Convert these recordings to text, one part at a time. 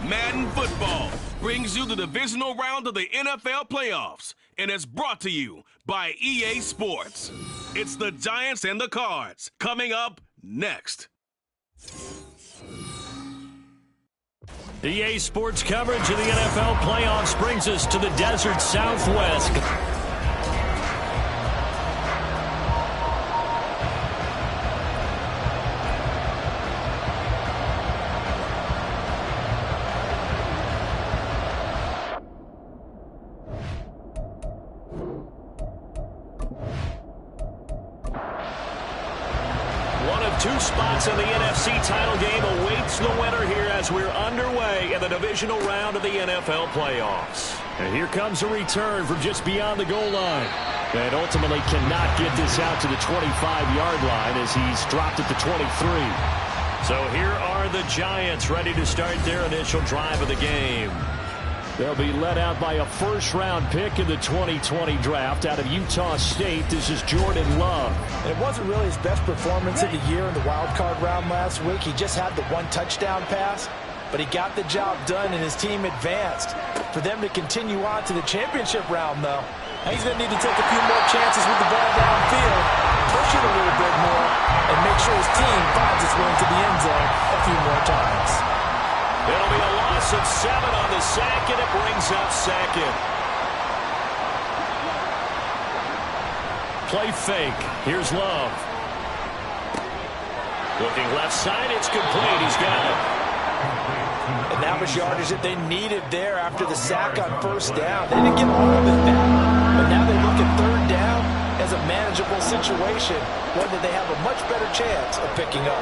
Madden Football brings you the divisional round of the NFL playoffs, and it's brought to you by EA Sports. It's the Giants and the Cards coming up next. EA Sports coverage of the NFL playoffs brings us to the desert Southwest. Two spots in the NFC title game awaits the winner here as we're underway in the divisional round of the NFL playoffs. And here comes a return from just beyond the goal line. And ultimately cannot get this out to the 25-yard line as he's dropped at the 23. So here are the Giants ready to start their initial drive of the game. They'll be led out by a first-round pick in the 2020 draft out of Utah State. This is Jordan Love. It wasn't really his best performance of the year in the wild card round last week. He just had the one touchdown pass, but he got the job done and his team advanced. For them to continue on to the championship round, though, he's going to need to take a few more chances with the ball downfield, push it a little bit more, and make sure his team finds its way into the end zone a few more times. It'll be a loss of 7 on the sack, and it brings up second. Play fake. Here's Love. Looking left side, it's complete. He's got it. And that was yardage that they needed there after the sack on first down. They didn't get all of it back, but now they look at third down as a manageable situation, one that they have a much better chance of picking up.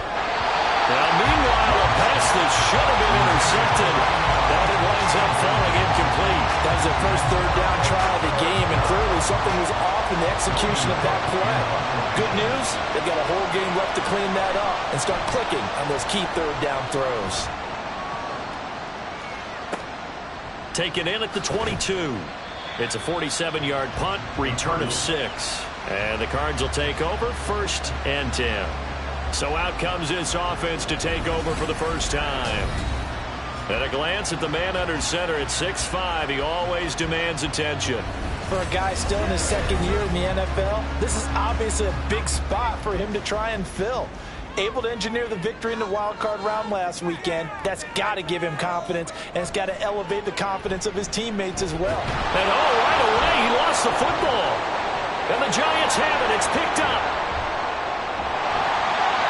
Now, meanwhile, a pass that should have been intercepted, but it winds up falling incomplete. That was their first third down try of the game, and clearly something was off in the execution of that play. Good news, they've got a whole game left to clean that up and start clicking on those key third down throws. Taken in at the 22. It's a 47-yard punt, return of 6. And the Cards will take over, 1st and 10. So out comes this offense to take over for the first time. At a glance at the man under center at 6'5", he always demands attention. For a guy still in his second year in the NFL, this is obviously a big spot for him to try and fill. Able to engineer the victory in the wild card round last weekend. That's got to give him confidence, and it's got to elevate the confidence of his teammates as well. And right away, he lost the football. And the Giants have it. It's picked up.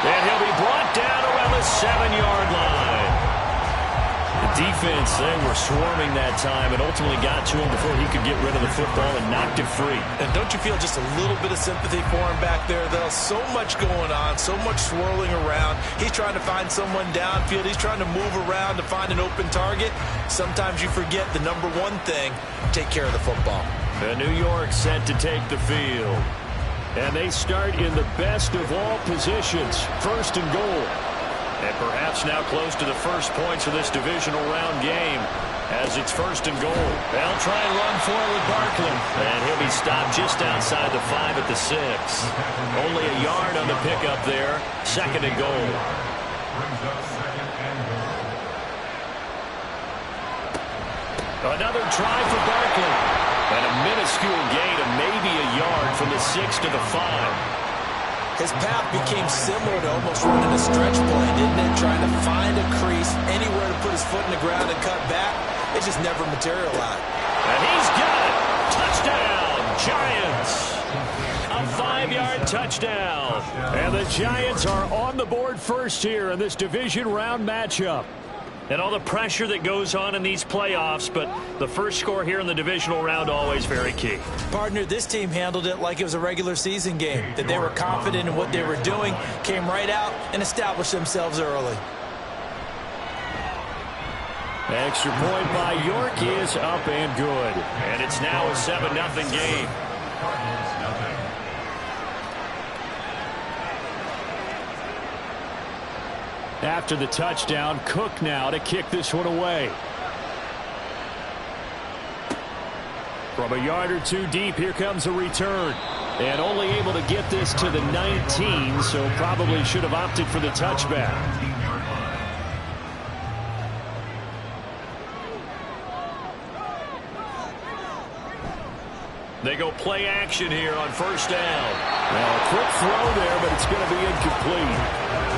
And he'll be brought down around the 7-yard line. The defense, they were swarming that time and ultimately got to him before he could get rid of the football and knocked it free. And don't you feel just a little bit of sympathy for him back there, though? So much going on, so much swirling around. He's trying to find someone downfield. He's trying to move around to find an open target. Sometimes you forget the number one thing, take care of the football. And New York set to take the field. And they start in the best of all positions, 1st and goal. And perhaps now close to the first points of this divisional round game as it's 1st and goal. They'll try and run forward Barkley. And he'll be stopped just outside the 5 at the 6. Only a yard on the pickup there, 2nd and goal. Another try for Barkley. And a minuscule gain of maybe a yard from the 6 to the 5. His path became similar to almost running a stretch play, didn't it? Trying to find a crease, anywhere to put his foot in the ground and cut back. It just never materialized. And he's got it. Touchdown, Giants. A 5-yard touchdown. And the Giants are on the board first here in this division round matchup. And all the pressure that goes on in these playoffs, but the first score here in the divisional round always very key. Partner, this team handled it like it was a regular season game, that they were confident in what they were doing, came right out and established themselves early. Extra point by York is up and good. And it's now a 7-0 game. After the touchdown, Cook now to kick this one away. From a yard or two deep, here comes a return. And only able to get this to the 19, so probably should have opted for the touchback. They go play action here on first down. Now a quick throw there, but it's going to be incomplete.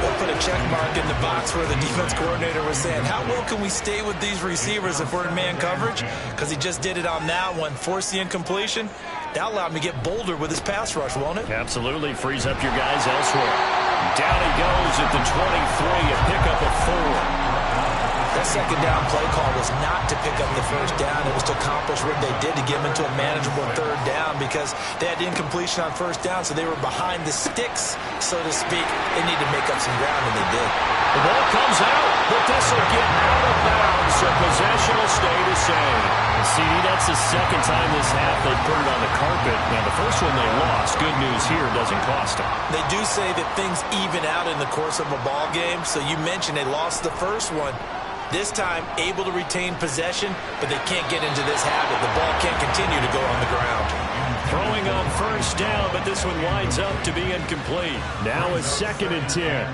We'll put a check mark in the box where the defense coordinator was saying, how well can we stay with these receivers if we're in man coverage? Because he just did it on that one, forced the incompletion. That allowed him to get bolder with his pass rush, won't it? Absolutely. Frees up your guys elsewhere. Down he goes at the 23, a pickup of 4. That second down play call was not to pick up the first down. It was to accomplish what they did to get them into a manageable third down because they had incompletion on first down, so they were behind the sticks, so to speak. They needed to make up some ground, and they did. The ball comes out, but this will get out of bounds, so possession will stay the same. CD, that's the second time this half they put it on the carpet. Now, the first one they lost. Good news here, doesn't cost them. They do say that things even out in the course of a ball game, so you mentioned they lost the first one. This time, able to retain possession, but they can't get into this habit. The ball can't continue to go on the ground. Throwing on first down, but this one winds up to be incomplete. Now a 2nd and 10.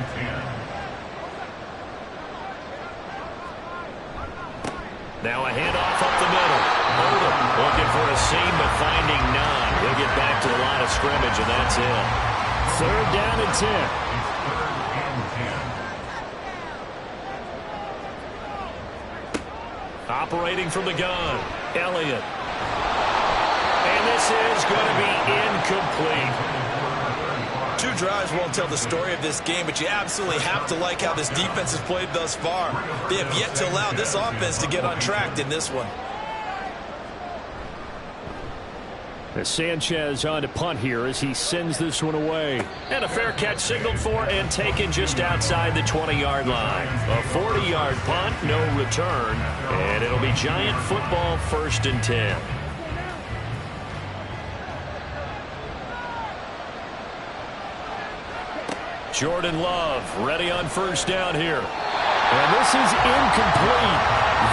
Now a handoff up the middle. Odom looking for a seam, but finding none. He'll get back to the line of scrimmage, and that's it. 3rd down and 10. Operating from the gun, Elliott. And this is going to be incomplete. 2 drives won't tell the story of this game, but you absolutely have to like how this defense has played thus far. They have yet to allow this offense to get untracked in this one. As Sanchez on to punt here as he sends this one away. And a fair catch signaled for and taken just outside the 20-yard line. A 40-yard punt, no return. And it'll be Giant football 1st and 10. Jordan Love ready on first down here. And this is incomplete.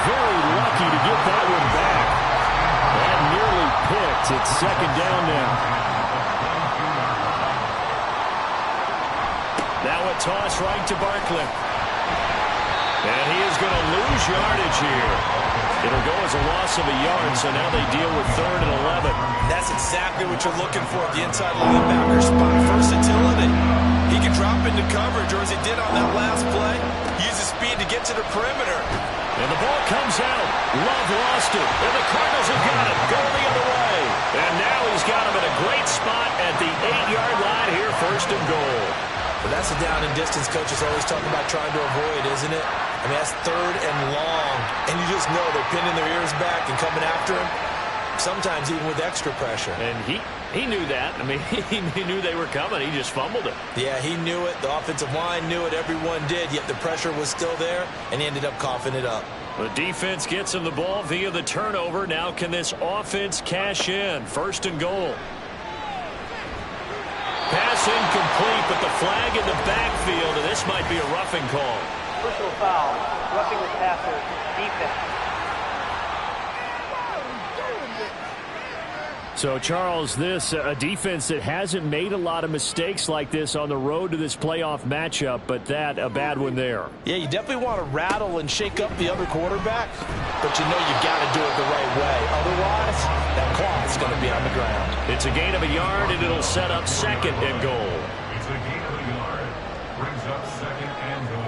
Very lucky to get that one back. That nearly picked. It's 2nd down now. Now a toss right to Barkley. And he is going to lose yardage here. It'll go as a loss of a yard, so now they deal with 3rd and 11. That's exactly what you're looking for at the inside linebacker spot. Versatility. He can drop into coverage, or as he did on that last play, use his speed to get to the perimeter. And the ball comes out. Love lost it. And the Cardinals have got it. Going the other way. And now he's got him in a great spot at the 8-yard line here, 1st and goal. But that's a down and distance coaches always talk about trying to avoid, isn't it? I mean, that's 3rd and long. And you just know they're pinning their ears back and coming after him, sometimes even with extra pressure. And he knew that. I mean, he knew they were coming. He just fumbled it. Yeah, he knew it. The offensive line knew it. Everyone did. Yet the pressure was still there, and he ended up coughing it up. The defense gets him the ball via the turnover. Now can this offense cash in? 1st and goal. Pass incomplete, but the flag in the backfield, and this might be a roughing call. Personal foul, roughing the passer, defense. So, Charles, this a defense that hasn't made a lot of mistakes like this on the road to this playoff matchup, but that a bad one there. Yeah, you definitely want to rattle and shake up the other quarterback, but you know you got to do it the right way. Otherwise, that clock's going to be on the ground. It's a gain of a yard, and it'll set up 2nd and goal. It's a gain of a yard. Brings up 2nd and goal.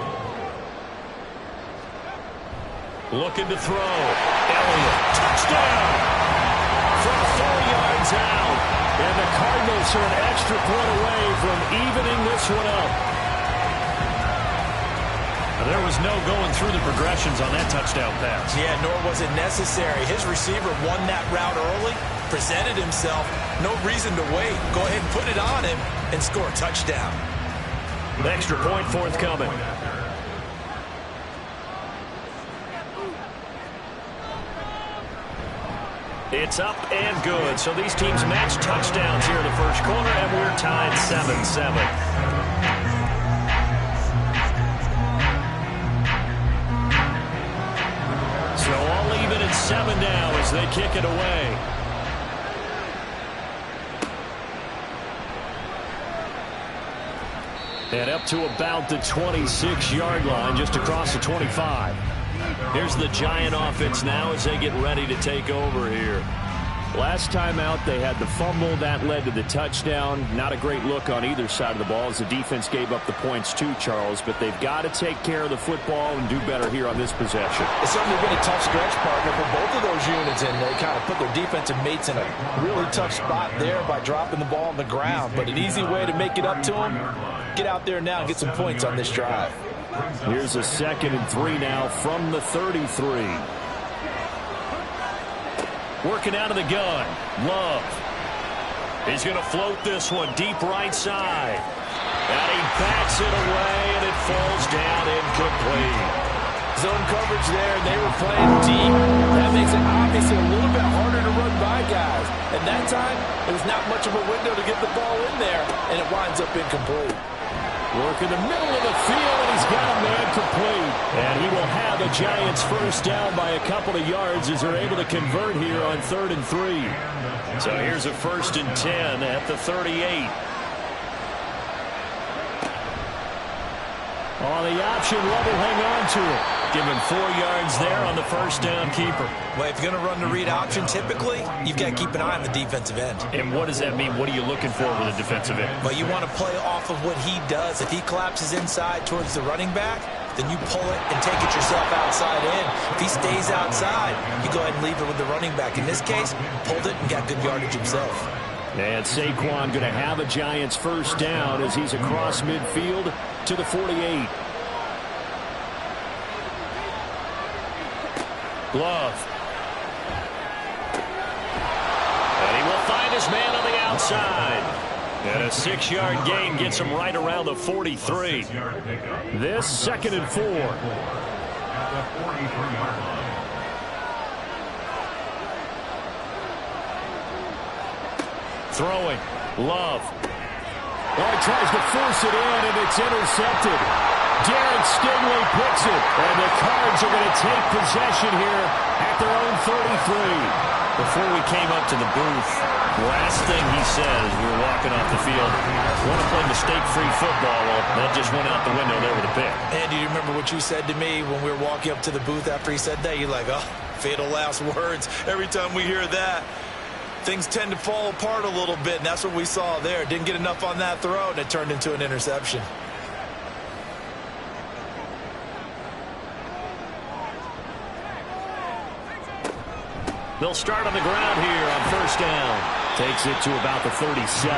Looking to throw. Elliott. Touchdown! From 4 yards out. And the Cardinals are an extra point away from evening this one up. There was no going through the progressions on that touchdown pass. Yeah, nor was it necessary. His receiver won that route early, presented himself. No reason to wait. Go ahead and put it on him and score a touchdown. An extra point forthcoming. It's up and good. So these teams match touchdowns here in the first quarter, and we're tied 7-7. So all even at 7 now as they kick it away. And up to about the 26-yard line, just across the 25. Here's the Giant offense now as they get ready to take over here. Last time out, they had the fumble. That led to the touchdown. Not a great look on either side of the ball as the defense gave up the points too, Charles. But they've got to take care of the football and do better here on this possession. It's certainly been a tough stretch, partner, for both of those units, and they kind of put their defensive mates in a really tough spot there by dropping the ball on the ground. But an easy way to make it up to them, get out there now and get some points on this drive. Here's a 2nd and 3 now from the 33. Working out of the gun. Love. He's going to float this one deep right side. And he backs it away, and it falls down incomplete. Zone coverage there, and they were playing deep. That makes it obviously a little bit harder to run by guys. And that time, it was not much of a window to get the ball in there, and it winds up incomplete. Work in the middle of the field, and he's got a man complete. And he will have the Giants first down by a couple of yards as they're able to convert here on 3rd and 3. So here's a 1st and 10 at the 38. On the option, Love will hang on to it. Give him 4 yards there on the first down keeper. Well, if you're going to run the read option, typically, you've got to keep an eye on the defensive end. And what does that mean? What are you looking for with a defensive end? Well, you want to play off of what he does. If he collapses inside towards the running back, then you pull it and take it yourself outside in. If he stays outside, you go ahead and leave it with the running back. In this case, pulled it and got good yardage himself. And Saquon going to have a Giants first down as he's across midfield to the 48. Glove. And he will find his man on the outside. And a 6-yard gain gets him right around the 43. This 2nd and 4. Throwing. Love. Oh, he tries to force it in, and it's intercepted. Darren Stingley picks it, and the Cards are going to take possession here at their own 33. Before we came up to the booth, last thing he said as we were walking off the field, want to play mistake-free football. Well, that just went out the window there with a pick. And do you remember what you said to me when we were walking up to the booth after he said that? You're like, oh, fatal last words. Every time we hear that, things tend to fall apart a little bit, and that's what we saw there. Didn't get enough on that throw, and it turned into an interception. They'll start on the ground here on first down. Takes it to about the 37.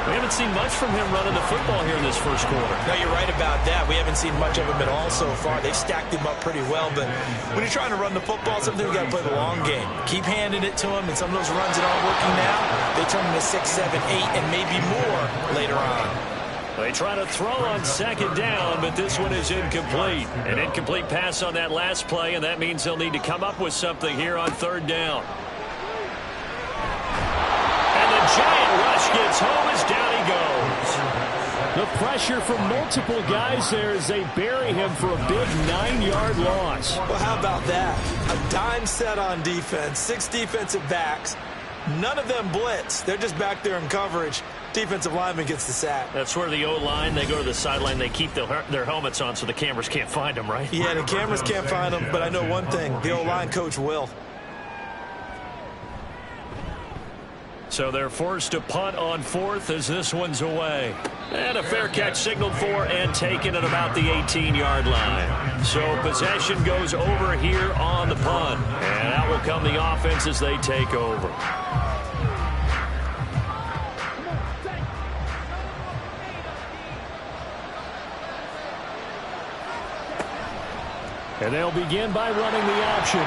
We haven't seen much from him running the football here in this first quarter. No, you're right about that. We haven't seen much of him at all so far. They've stacked him up pretty well, but when you're trying to run the football, sometimes you got to play the long game. Keep handing it to him, and some of those runs that aren't working now, they turn into 6, 7, 8, and maybe more later on. They try to throw on 2nd down, but this one is incomplete. An incomplete pass on that last play, and that means they'll need to come up with something here on 3rd down. And the giant rush gets home as down he goes. The pressure from multiple guys there as they bury him for a big 9-yard loss. Well, how about that? A dime set on defense, 6 defensive backs. None of them blitz. They're just back there in coverage. Defensive lineman gets the sack. That's where the O-line, they go to the sideline, they keep their helmets on so the cameras can't find them, right? Yeah, the cameras can't find them, but I know one thing. The O-line coach will. So they're forced to punt on 4th as this one's away. And a fair catch signaled for and taken at about the 18-yard line. So possession goes over here on the punt. And out will come the offense as they take over. And they'll begin by running the option.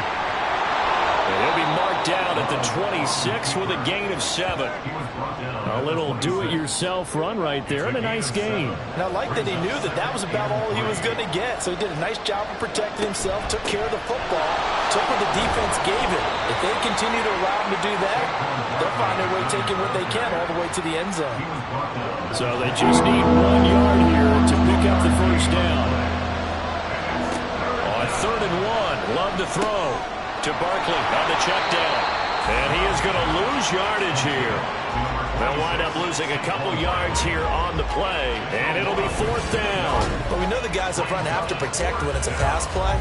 And he'll be marked down at the 26 with a gain of 7. A little do-it-yourself run right there and a nice gain. And I like that he knew that that was about all he was going to get. So he did a nice job of protecting himself, took care of the football, took what the defense gave him. If they continue to allow him to do that, they'll find their way taking what they can all the way to the end zone. So they just need 1 yard here to pick up the first down. On 3rd and 1, Love to throw to Barkley on the check down. And he is going to lose yardage here. They'll wind up losing a couple yards here on the play, and it'll be 4th down. But we know the guys up front have to protect when it's a pass play.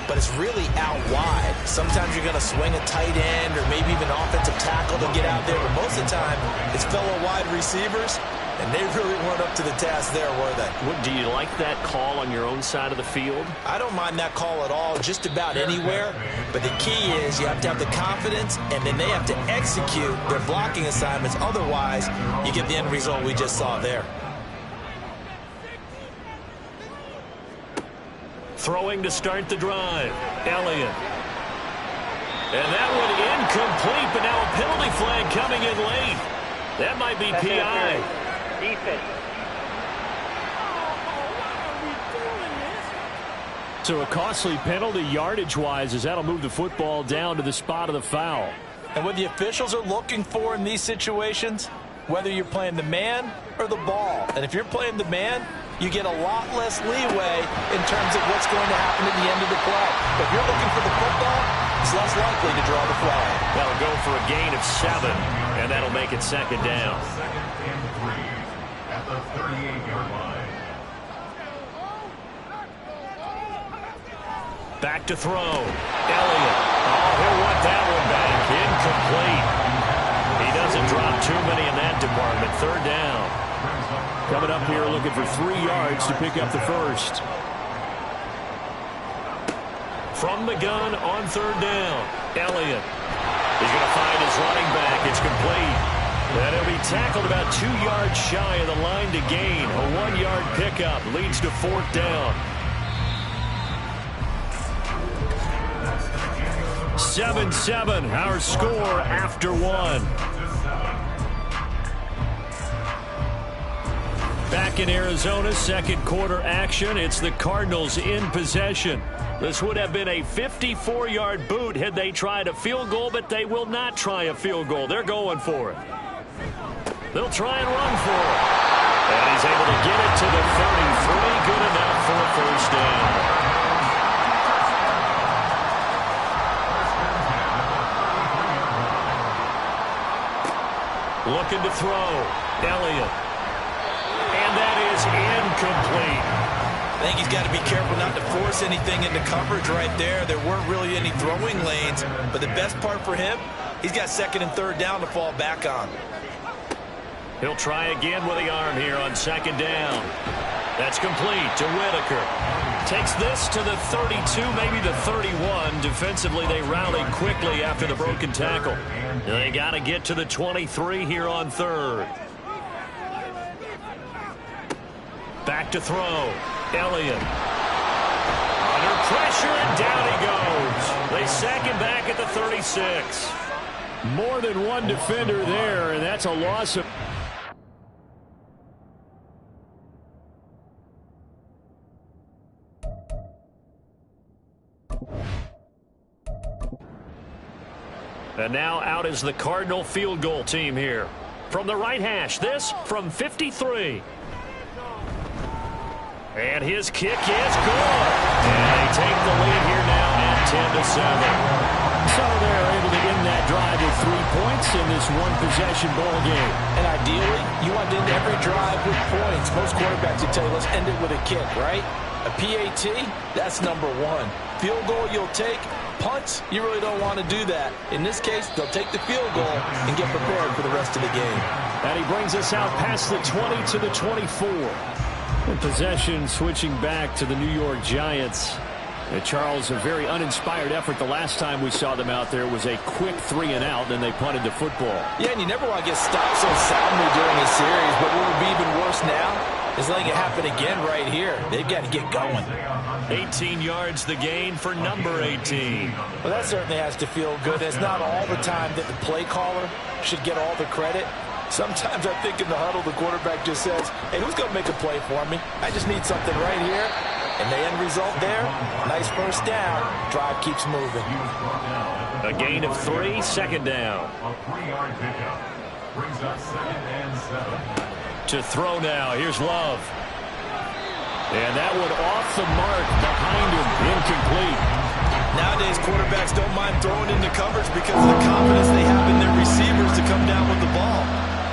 but it's really out wide. Sometimes you're going to swing a tight end or maybe even offensive tackle to get out there, but most of the time it's fellow wide receivers, and they really weren't up to the task there, were they? Do you like that call on your own side of the field? I don't mind that call at all, just about anywhere. But the key is you have to have the confidence, and then they have to execute their blocking assignments. Otherwise, you get the end result we just saw there. Throwing to start the drive. Elliott. And that one incomplete, but now a penalty flag coming in late. That might be PI. Defense. So a costly penalty yardage-wise as that'll move the football down to the spot of the foul. And what the officials are looking for in these situations, whether you're playing the man or the ball. And if you're playing the man, you get a lot less leeway in terms of what's going to happen at the end of the play. If you're looking for the football, it's less likely to draw the flag. That'll go for a gain of 7, and that'll make it second down. Second and 3 at the 38-yard line. Back to throw. Elliott. Oh, he'll want that one back. Incomplete. He doesn't drop too many in that department. Third down. Coming up here looking for 3 yards to pick up the first. From the gun on third down. Elliott. He's going to find his running back. It's complete. And he'll be tackled about 2 yards shy of the line to gain. A 1-yard pickup leads to fourth down. 7-7, our score after 1. Back in Arizona, second quarter action. It's the Cardinals in possession. This would have been a 54-yard boot had they tried a field goal, but they will not try a field goal. They're going for it. They'll try and run for it. And he's able to get it to the 33. Good enough for a first down. Looking to throw. Elliott. And that is incomplete. I think he's got to be careful not to force anything into coverage right there. There weren't really any throwing lanes, but the best part for him, he's got second and third down to fall back on. He'll try again with the arm here on second down. That's complete to Whitaker. Takes this to the 32, maybe the 31. Defensively, they rallied quickly after the broken tackle. They got to get to the 23 here on third. Back to throw. Elliott. Under pressure, and down he goes. They sack him back at the 36. More than one defender there, and that's a loss of... And now out is the Cardinal field goal team here. From the right hash, this from 53. And his kick is good. And they take the lead here now at 10-7. So they're able to end that drive with 3 points in this one-possession ball game. And ideally, you want to end every drive with points. Most quarterbacks would tell you, let's end it with a kick, right? A PAT, that's number 1. Field goal you'll take. Punts, you really don't want to do that. In this case, they'll take the field goal and get prepared for the rest of the game. And he brings us out past the 20 to the 24. And possession switching back to the New York Giants. And Charles, a very uninspired effort. The last time we saw them out there was a quick 3-and-out, then they punted the football. Yeah, and you never want to get stopped so soundly during a series, but what would be even worse now is letting it happen again right here. They've got to get going. 18 yards the gain for number 18. Well, that certainly has to feel good. It's not all the time that the play caller should get all the credit. Sometimes I think in the huddle, the quarterback just says, hey, who's going to make a play for me? I just need something right here. And the end result there, nice first down. Drive keeps moving. A gain of 3, second down. A 3-yard pickup brings up 2nd and 7. To throw now, here's Love. And that one off the mark behind him, incomplete. Nowadays, quarterbacks don't mind throwing into coverage because of the confidence they have in their receivers to come down with the ball.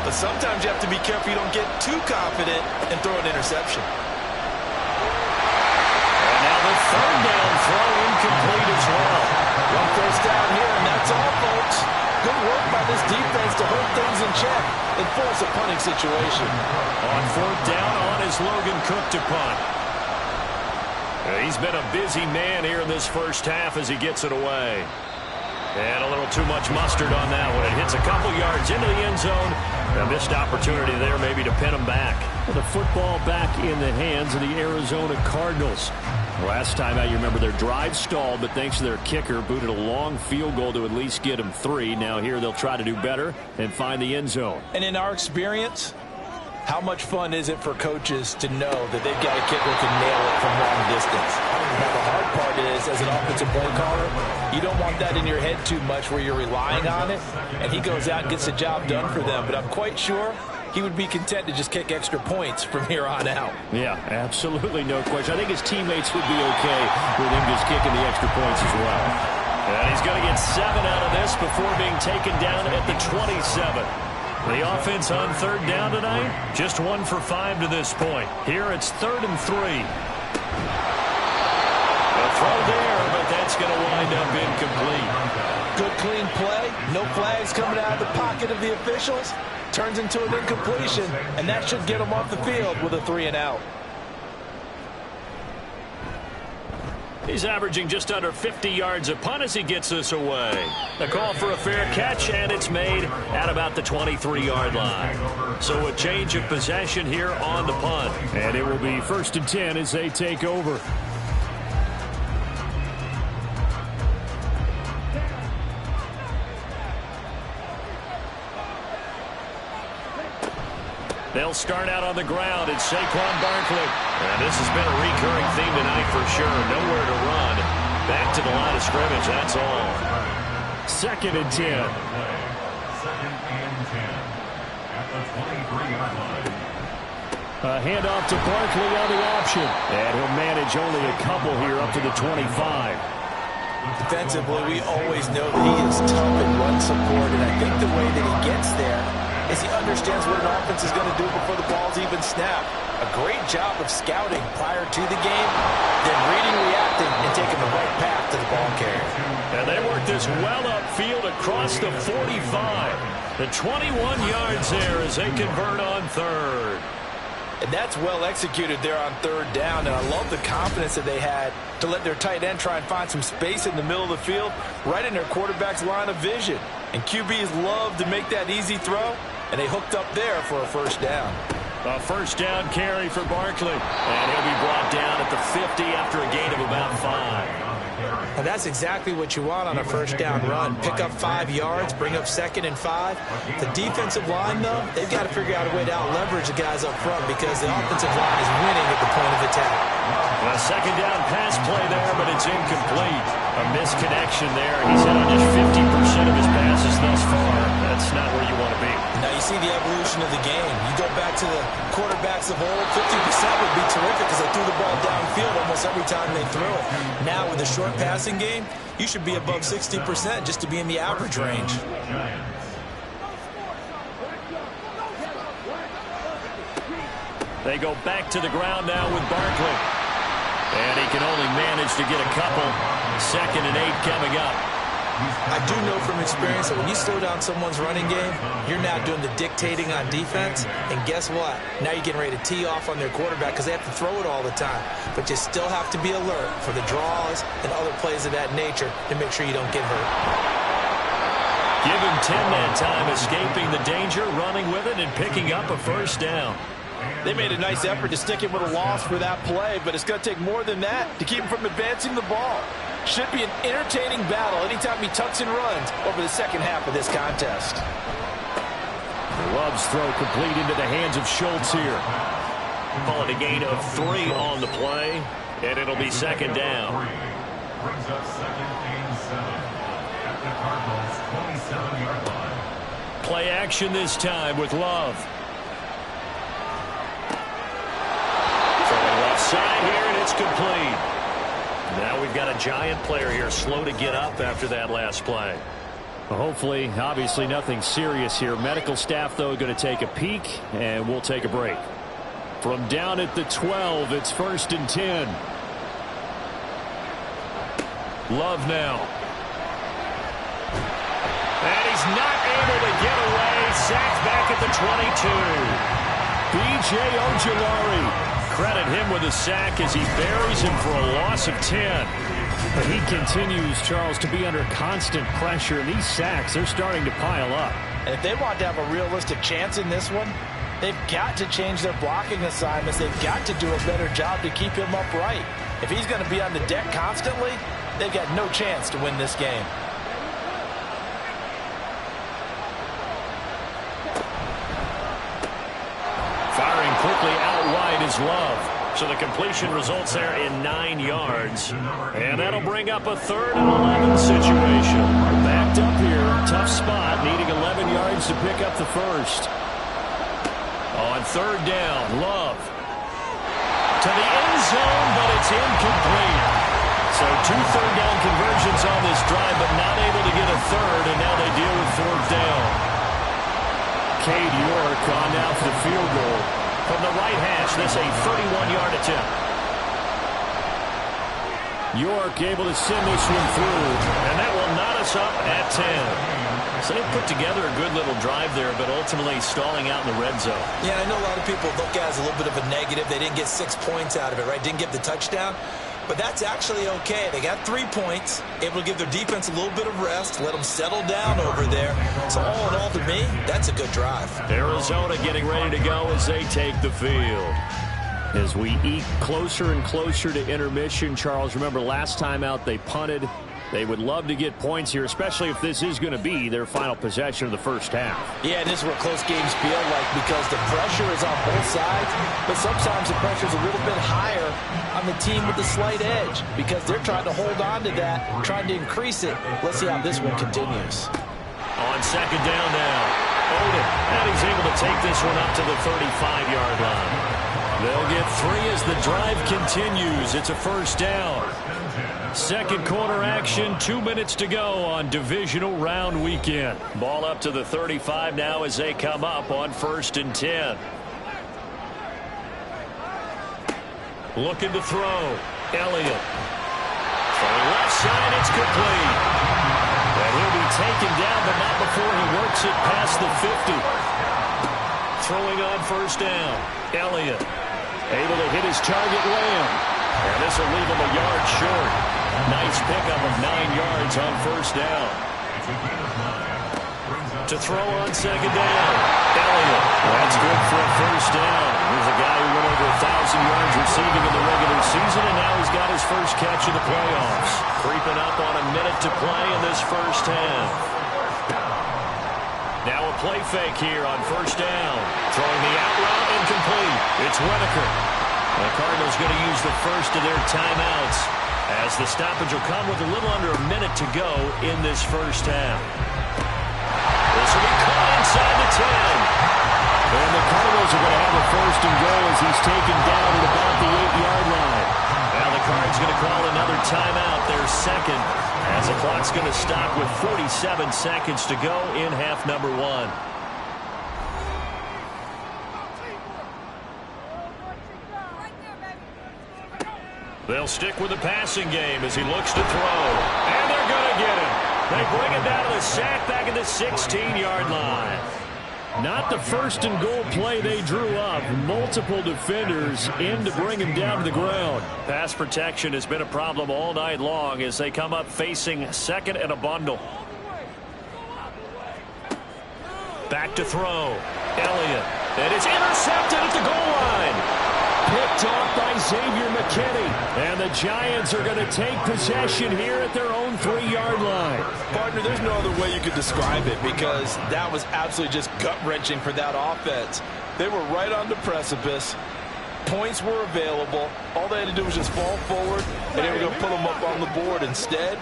But sometimes you have to be careful you don't get too confident and throw an interception. And now the third down throw incomplete. Good work by this defense to hold things in check and force a punting situation. On fourth down, on is Logan Cook to punt. He's been a busy man here in this first half as he gets it away. And a little too much mustard on that one. It hits a couple yards into the end zone. A missed opportunity there maybe to pin him back. The football back in the hands of the Arizona Cardinals. Last time out, you remember their drive stalled, but thanks to their kicker, booted a long field goal to at least get them 3. Now here they'll try to do better and find the end zone. And in our experience, how much fun is it for coaches to know that they've got a kicker who can nail it from long distance? Now, the hard part is, as an offensive play caller, you don't want that in your head too much where you're relying on it, and he goes out and gets the job done for them. But I'm quite sure he would be content to just kick extra points from here on out. Yeah, absolutely no question. I think his teammates would be okay with him just kicking the extra points as well. And he's going to get 7 out of this before being taken down at the 27. The offense on third down tonight, just 1 for 5 to this point. Here it's 3rd and 3. A throw there, but that's going to wind up incomplete. Good clean play, no flags coming out of the pocket of the officials. Turns into an incompletion, and that should get him off the field with a 3 and out. He's averaging just under 50 yards a punt as he gets this away. The call for a fair catch, and it's made at about the 23-yard line. So a change of possession here on the punt. And it will be 1st and 10 as they take over. They'll start out on the ground. It's Saquon Barkley. And this has been a recurring theme tonight for sure. Nowhere to run. Back to the line of scrimmage, that's all. 2nd and 10. 2nd and 10 at the 23-yard line. A handoff to Barkley on the option. And he'll manage only a couple here up to the 25. Defensively, we always know that he is tough in run support, and I think the way that he gets there is he understands what an offense is going to do before the ball's even snapped. A great job of scouting prior to the game, then reading, reacting, and taking the right path to the ball carrier. And they work this well upfield across the 45. The 21 yards there as they convert on 3rd. And that's well executed there on 3rd down, and I love the confidence that they had to let their tight end try and find some space in the middle of the field, right in their quarterback's line of vision. And QBs love to make that easy throw, and they hooked up there for a 1st down. A 1st down carry for Barkley. And he'll be brought down at the 50 after a gain of about 5. And that's exactly what you want on a 1st down run. Pick up 5 yards, bring up 2nd and 5. The defensive line, though, they've got to figure out a way to out-leverage the guys up front because the offensive line is winning at the point of attack. A 2nd down pass play there, but it's incomplete. A misconnection there. He's hit on just 50% of his passes thus far. That's not where you want to be. Now you see the evolution of the game. You go back to the quarterbacks of old, 50% would be terrific because they threw the ball downfield almost every time they threw it. Now with the short passing game, you should be above 60% just to be in the average range. They go back to the ground now with Barkley. And he can only manage to get a couple. 2nd and 8 coming up. I do know from experience that when you slow down someone's running game, you're now doing the dictating on defense. And guess what? Now you're getting ready to tee off on their quarterback because they have to throw it all the time. But you still have to be alert for the draws and other plays of that nature to make sure you don't get hurt. Give him 10 that time, escaping the danger, running with it, and picking up a 1st down. They made a nice effort to stick him with a loss for that play, but it's going to take more than that to keep him from advancing the ball. Should be an entertaining battle anytime he tucks and runs over the 2nd half of this contest. Love's throw complete into the hands of Schultz here. Calling a gain of 3 on the play, and it'll be 2nd down. Brings up 2nd and 7 at the Cardinals' 27-yard line. Play action this time with Love. Throwing left side here, and it's complete. Now we've got a giant player here slow to get up after that last play. Well, hopefully, obviously nothing serious here. Medical staff, though, going to take a peek, and we'll take a break. From down at the 12, it's 1st and 10. Love now. And he's not able to get away. Sacked back at the 22. B.J. Ojulari. Credit him with a sack as he buries him for a loss of 10. But he continues, Charles, to be under constant pressure. And these sacks, they're starting to pile up. And if they want to have a realistic chance in this one, they've got to change their blocking assignments. They've got to do a better job to keep him upright. If he's going to be on the deck constantly, they've got no chance to win this game. Firing quickly out wide is Love. So the completion results there in 9 yards. And that'll bring up a 3rd and 11 situation. Backed up here. Tough spot. Needing 11 yards to pick up the first. On 3rd down, Love. To the end zone, but it's incomplete. So 2 third-down conversions on this drive, but not able to get a 3rd, and now they deal with 4th down. Cade York on now for the field goal. From the right hash, this a 31-yard attempt. York able to send this one through. And that will knot us up at 10. So they put together a good little drive there, but ultimately stalling out in the red zone. Yeah, I know a lot of people look at it as a little bit of a negative. They didn't get 6 points out of it, right? Didn't get the touchdown. But that's actually okay. They got 3 points, able to give their defense a little bit of rest, let them settle down over there. So all in all, to me, that's a good drive. Arizona getting ready to go as they take the field. As we eke closer and closer to intermission, Charles, remember last time out they punted. They would love to get points here, especially if this is going to be their final possession of the first half. Yeah, and this is what close games feel like because the pressure is on both sides, but sometimes the pressure is a little bit higher on the team with the slight edge because they're trying to hold on to that, trying to increase it. Let's see how this one continues. On 2nd down now, Odin, and he's able to take this one up to the 35-yard line. They'll get 3 as the drive continues. It's a 1st down. 2nd quarter action, 2 minutes to go on divisional round weekend. Ball up to the 35 now as they come up on 1st and 10. Looking to throw. Elliott. From the left side, it's complete. And he'll be taken down, but not before he works it past the 50. Throwing on 1st down. Elliott. Able to hit his target, Lamb. And this will leave him a yard short. Nice pickup of 9 yards on 1st down. To throw on 2nd down. Elliott. That's good for a 1st down. Here's a guy who went over 1,000 yards receiving in the regular season, and now he's got his first catch of the playoffs. Creeping up on a minute to play in this first half. Now a play fake here on 1st down. Throwing the out route incomplete. It's Whitaker. The Cardinals going to use the first of their timeouts as the stoppage will come with a little under a minute to go in this first half. This will be caught inside the 10. And the Cardinals are going to have a 1st and goal as he's taken down at about the 8-yard line. Now the Cards going to call another timeout, their 2nd, as the clock's going to stop with 47 seconds to go in half number 1. They'll stick with the passing game as he looks to throw. And they're going to get him. They bring him down to the sack back at the 16-yard line. Not the 1st and goal play they drew up. Multiple defenders in to bring him down to the ground. Pass protection has been a problem all night long as they come up facing 2nd and a bundle. Back to throw. Elliott. And it's intercepted at the goal line. Picked off by Xavier McKinney. And the Giants are going to take possession here at their own 3-yard line. Partner, there's no other way you could describe it because that was absolutely just gut-wrenching for that offense. They were right on the precipice. Points were available. All they had to do was just fall forward, and they were going to put them up on the board. Instead,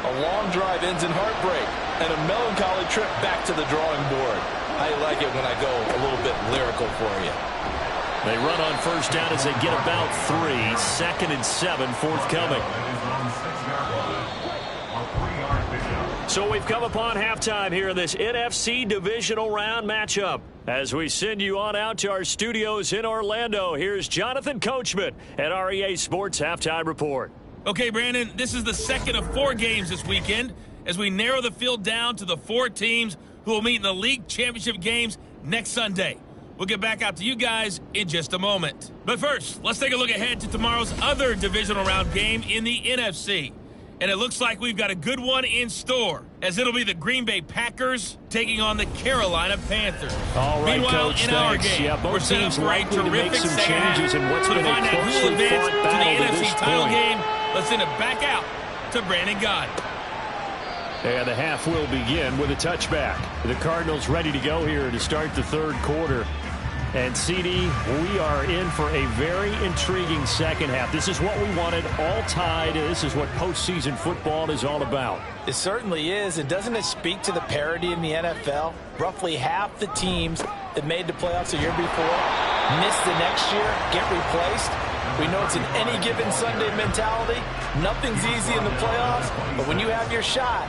a long drive ends in heartbreak and a melancholy trip back to the drawing board. I like it when I go a little bit lyrical for you. They run on 1st down as they get about 3. 2nd and 7 forthcoming. So we've come upon halftime here in this NFC divisional round matchup. As we send you on out to our studios in Orlando, here's Jonathan Coachman at REA Sports Halftime Report. Okay, Brandon, this is the 2nd of 4 games this weekend. as we narrow the field down to the 4 teams who will meet in the league championship games next Sunday. We'll get back out to you guys in just a moment. But first, let's take a look ahead to tomorrow's other divisional round game in the NFC. And it looks like we've got a good one in store, as it'll be the Green Bay Packers taking on the Carolina Panthers. All right, Meanwhile, Coach, in our thanks. game, Yeah, we're both set up teams for a likely to make terrific some second changes half. in what's So to been a find out who will closely advance fought to the battle to NFC this title point. game, let's send it back out to Brandon Gott. And the half will begin with a touchback. The Cardinals ready to go here to start the third quarter. And, CD, we are in for a very intriguing second half. This is what we wanted, all tied. This is what postseason football is all about. It certainly is. And doesn't it speak to the parity in the NFL? Roughly half the teams that made the playoffs a year before miss the next year, get replaced. We know it's an any given Sunday mentality. Nothing's easy in the playoffs, but when you have your shot,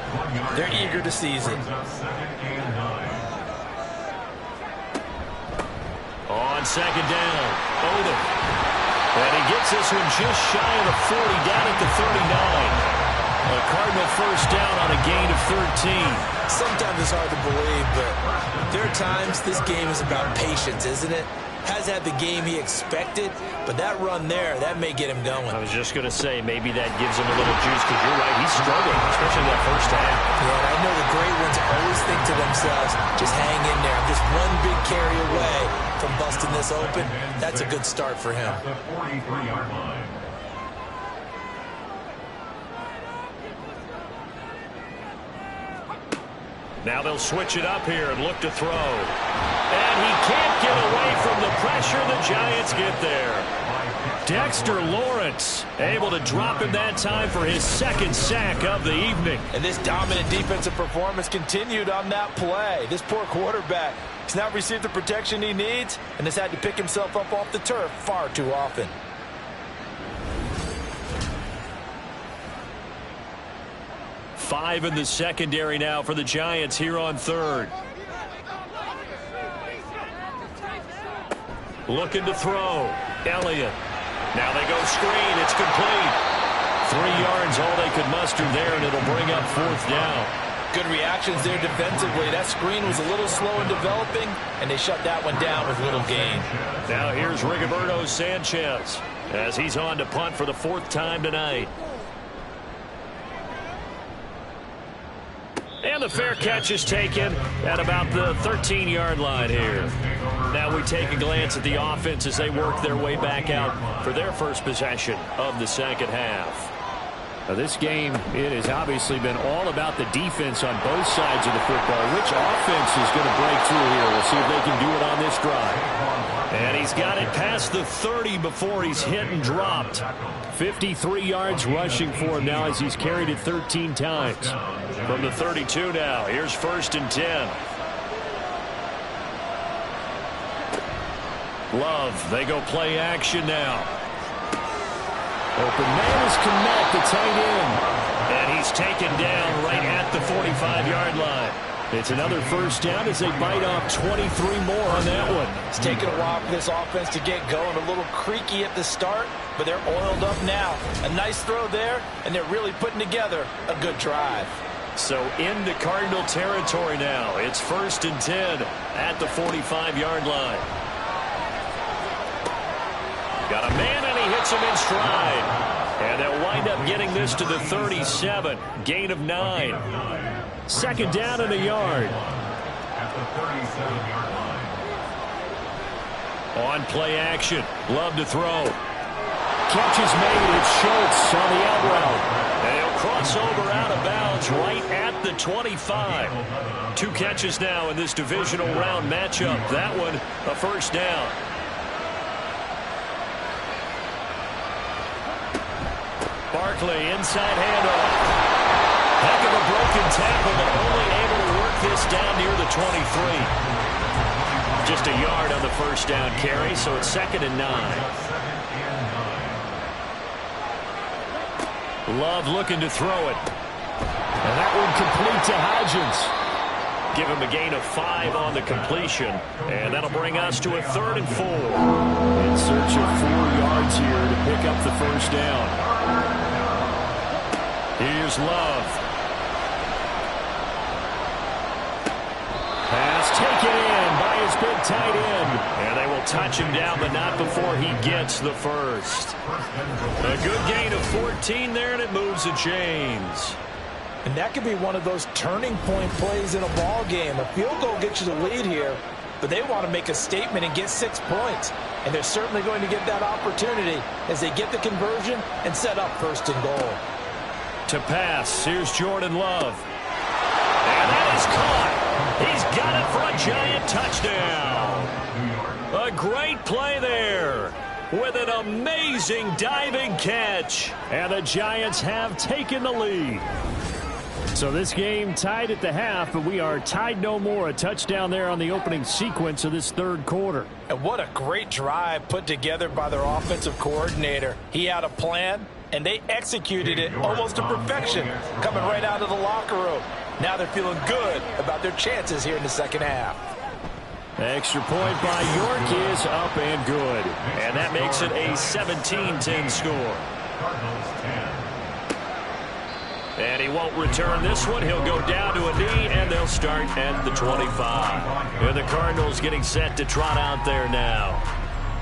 they're eager to seize it. On second down, Odom. And he gets this one just shy of the 40, down at the 39. A Cardinal first down on a gain of 13. Sometimes it's hard to believe, but there are times this game is about patience, isn't it? Has had the game he expected, but that run there, that may get him going. I was just going to say, maybe that gives him a little juice, because you're right, he's struggling, especially that first half. Yeah, and I know the great ones always think to themselves, just hang in there. I'm just one big carry away from busting this open. That's a good start for him. The 43-yard line. Now they'll switch it up here and look to throw. And he can't get away from the pressure. The Giants get there. Dexter Lawrence able to drop him that time for his second sack of the evening. And this dominant defensive performance continued on that play. This poor quarterback has not received the protection he needs and has had to pick himself up off the turf far too often. Five in the secondary now for the Giants here on third. Looking to throw. Elliott. Now they go screen. It's complete. 3 yards, all they could muster there, and it'll bring up fourth down. Good reactions there defensively. That screen was a little slow in developing, and they shut that one down with little gain. Now here's Rigoberto Sanchez as he's on to punt for the 4th time tonight. And the fair catch is taken at about the 13-yard line here. Now we take a glance at the offense as they work their way back out for their first possession of the second half. Now this game, it has obviously been all about the defense on both sides of the football. Which offense is going to break through here? We'll see if they can do it on this drive. And he's got it past the 30 before he's hit and dropped. 53 yards rushing for him now as he's carried it 13 times. From the 32 now, here's 1st and 10. Love, they go play action now. Open man is Kmet, the tight end. And he's taken down right at the 45-yard line. It's another first down as they bite off 23 more on that one. It's taken a while for this offense to get going. A little creaky at the start, but they're oiled up now. A nice throw there, and they're really putting together a good drive. So into Cardinal territory now. It's 1st and 10 at the 45-yard line. Got a man, and he hits him in stride. And they'll wind up getting this to the 37. Gain of 9. Second down and a yard. At the 37-yard line. On play action. Love to throw. Catch is made. It's Schultz on the out route. And he'll cross over out of bounds right at the 25. 2 catches now in this divisional round matchup. That one a first down. Barkley inside handoff. Heck of a broken tackle, but only able to work this down near the 23. Just a yard on the first down carry, so it's 2nd and 9. Love looking to throw it. And that one complete to Hodgins. Give him a gain of 5 on the completion, and that'll bring us to a 3rd and 4. In search of 4 yards here to pick up the first down. Here's Love. tight end. And they will touch him down, but not before he gets the first. A good gain of 14 there, and it moves the chains. And that could be one of those turning point plays in a ball game. A field goal gets you the lead here, but they want to make a statement and get 6 points. And they're certainly going to get that opportunity as they get the conversion and set up first and goal. To pass, here's Jordan Love. And that is caught. He's got it for a Giant touchdown. A great play there with an amazing diving catch. And the Giants have taken the lead. So this game tied at the half, but we are tied no more. A touchdown there on the opening sequence of this third quarter. And what a great drive put together by their offensive coordinator. He had a plan, and they executed it almost to perfection, coming right out of the locker room. Now they're feeling good about their chances here in the second half. Extra point by York is up and good. And that makes it a 17-10 score. And he won't return this one. He'll go down to a knee, and they'll start at the 25. And the Cardinals getting set to trot out there now.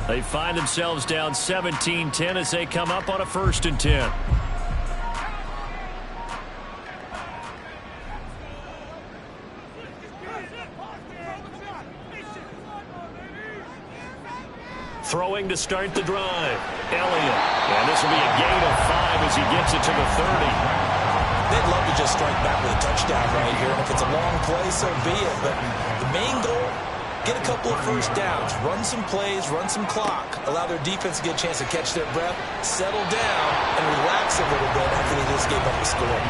They find themselves down 17-10 as they come up on a 1st and 10. Throwing to start the drive. Elliott. And this will be a gain of 5 as he gets it to the 30. They'd love to just strike back with a touchdown right here. And if it's a long play, so be it. But the main goal, get a couple of first downs. Run some plays, run some clock. Allow their defense to get a chance to catch their breath, settle down, and relax a little bit after they just gave up a score.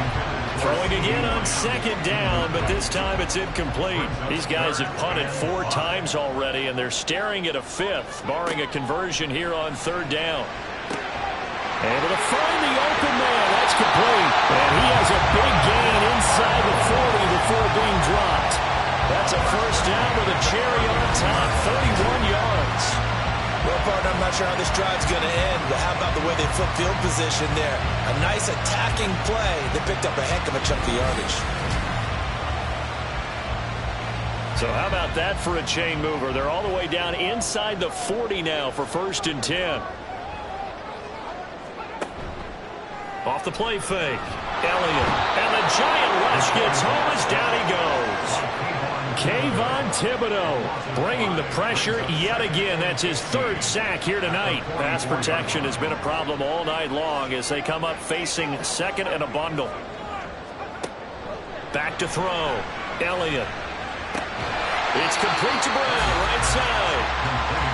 Throwing again on 2nd down, but this time it's incomplete. These guys have punted 4 times already, and they're staring at a 5th, barring a conversion here on 3rd down. Able to find the open man. That's complete. And he has a big gain inside the 40 before being dropped. That's a 1st down with a cherry on top, 31 yards. Well, partner, I'm not sure how this drive's going to end, but how about the way they flip field position there? A nice attacking play. They picked up a heck of a chunk of yardage. So how about that for a chain mover? They're all the way down inside the 40 now for 1st and 10. Off the play fake. Elliott. And the Giant rush gets home as down he goes. Kayvon Thibodeau bringing the pressure yet again. That's his 3rd sack here tonight. Pass protection has been a problem all night long as they come up facing 2nd and a bundle. Back to throw. Elliott. It's complete to Brown, right side.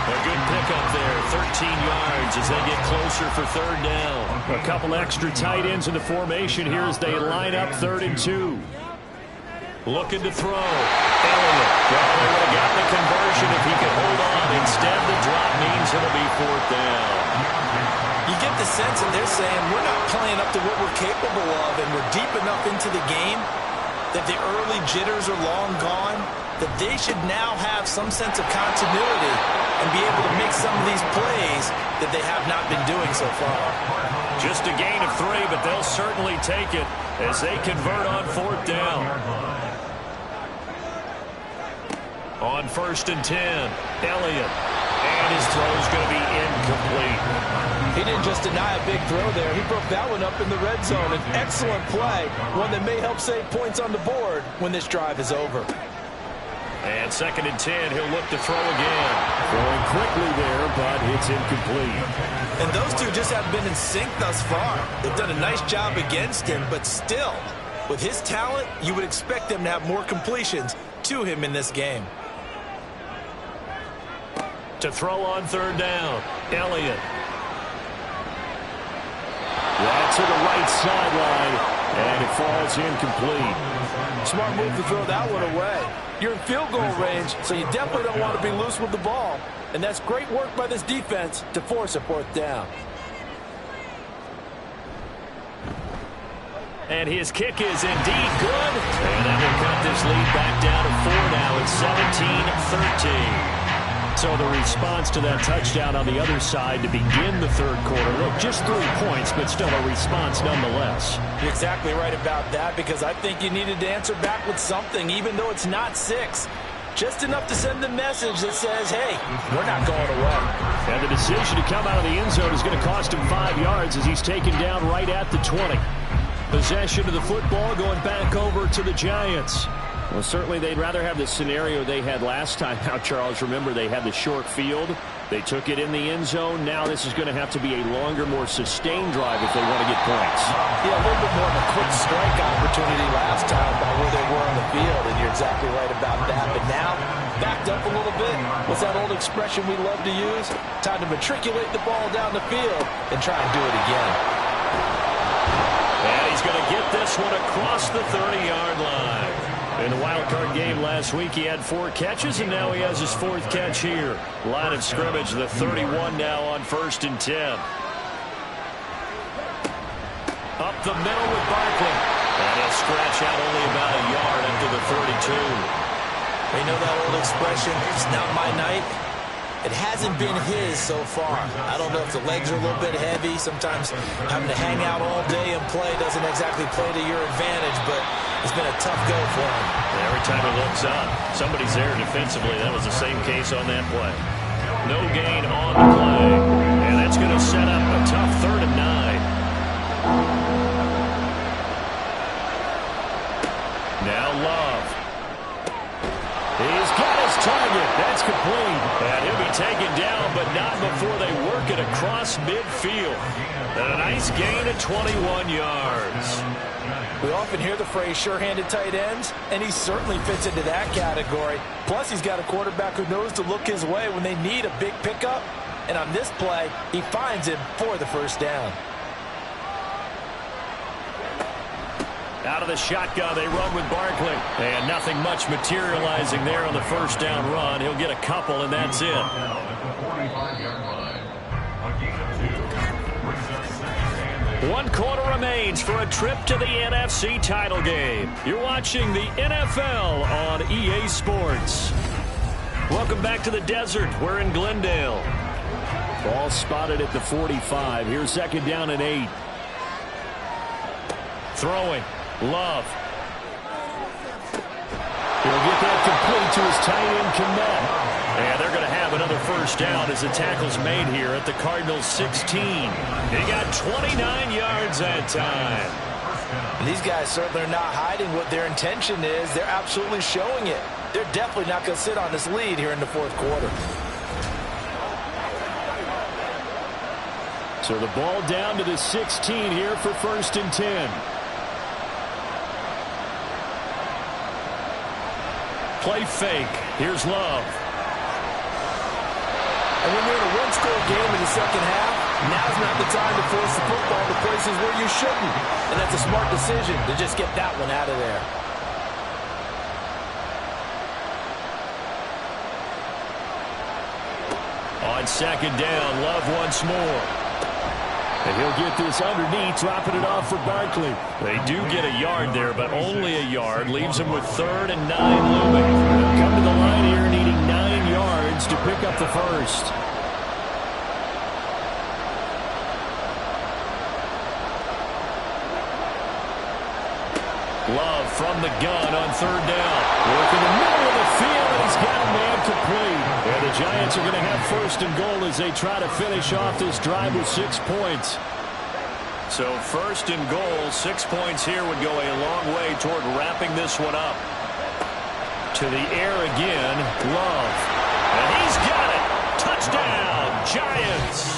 A good pickup there, 13 yards as they get closer for 3rd down. A couple extra tight ends in the formation here as they line up 3rd and 2. Looking to throw. Elliott. Well, they would have gotten the conversion if he could hold on. Instead, the drop means it'll be 4th down. You get the sense that they're saying we're not playing up to what we're capable of, and we're deep enough into the game that the early jitters are long gone, that they should now have some sense of continuity and be able to make some of these plays that they have not been doing so far. Just a gain of 3, but they'll certainly take it as they convert on 4th down. On 1st and 10, Elliott. And his throw's going to be incomplete. He didn't just deny a big throw there. He broke that one up in the red zone. An excellent play, one that may help save points on the board when this drive is over. And 2nd and 10, he'll look to throw again. Throwing quickly there, but it's incomplete. And those two just haven't been in sync thus far. They've done a nice job against him, but still, with his talent, you would expect them to have more completions to him in this game. To throw on 3rd down, Elliott. Right to the right sideline, and it falls incomplete. Smart move to throw that one away. You're in field goal range, so you definitely don't want to be loose with the ball. And that's great work by this defense to force a 4th down. And his kick is indeed good. And that will cut this lead back down to 4 now. It's 17-13. So the response to that touchdown on the other side to begin the 3rd quarter. Look, just 3 points, but still a response nonetheless. You're exactly right about that, because I think you needed to answer back with something, even though it's not 6. just enough to send the message that says, hey, we're not going away. And the decision to come out of the end zone is going to cost him 5 yards as he's taken down right at the 20. Possession of the football going back over to the Giants. Well, certainly they'd rather have the scenario they had last time. Now, Charles, remember they had the short field. They took it in the end zone. Now this is going to have to be a longer, more sustained drive if they want to get points. Yeah, a little bit more of a quick strike opportunity last time by where they were on the field, and you're exactly right about that. But now, backed up a little bit. What's that old expression we love to use? Time to matriculate the ball down the field and try and do it again. And he's going to get this one across the 30-yard line. In the wild card game last week, he had 4 catches, and now he has his 4th catch here. Line of scrimmage, the 31 now on 1st and 10. Up the middle with Barkley. And he'll scratch out only about a yard after the 32. You know that old expression, it's not my night? It hasn't been his so far. I don't know if the legs are a little bit heavy. Sometimes having to hang out all day and play doesn't exactly play to your advantage, but it's been a tough go for him. Every time he looks up, somebody's there defensively. That was the same case on that play. No gain on the play, and that's going to set up a tough 3rd and 9. Now Love. He's got his target. That's complete. And he'll be taken down, but not before they work it across midfield. And a nice gain of 21 yards. We often hear the phrase sure-handed tight ends, and he certainly fits into that category. Plus, he's got a quarterback who knows to look his way when they need a big pickup. And on this play, he finds him for the 1st down. Out of the shotgun, they run with Barkley. And nothing much materializing there on the 1st down run. He'll get a couple, and that's it. One quarter remains for a trip to the NFC title game. You're watching the NFL on EA Sports. Welcome back to the desert. We're in Glendale. Ball spotted at the 45. Here's 2nd down and 8. Throwing. Love. He'll get that complete to his tight end, Kmet. And they're going to have another 1st down as the tackle's made here at the Cardinals' 16. He got 29 yards that time. And these guys certainly are not hiding what their intention is. They're absolutely showing it. They're definitely not going to sit on this lead here in the 4th quarter. So the ball down to the 16 here for 1st and 10. Play fake. Here's Love. And when you're in a one-score game in the 2nd half, now's not the time to force the football to places where you shouldn't. And that's a smart decision to just get that one out of there. On 2nd down, Love once more. And he'll get this underneath, dropping it off for Barkley. They do get a yard there, but only a yard. Leaves them with 3rd and 9 looming. They'll come to the line here needing 9 yards to pick up the 1st. Love from the gun on 3rd down. Work in the middle of the field, and he's got a man complete. And the Giants are going to have 1st and goal as they try to finish off this drive with 6 points. So 1st and goal, 6 points here would go a long way toward wrapping this one up. To the air again, Love. And he's got it. Touchdown, Giants.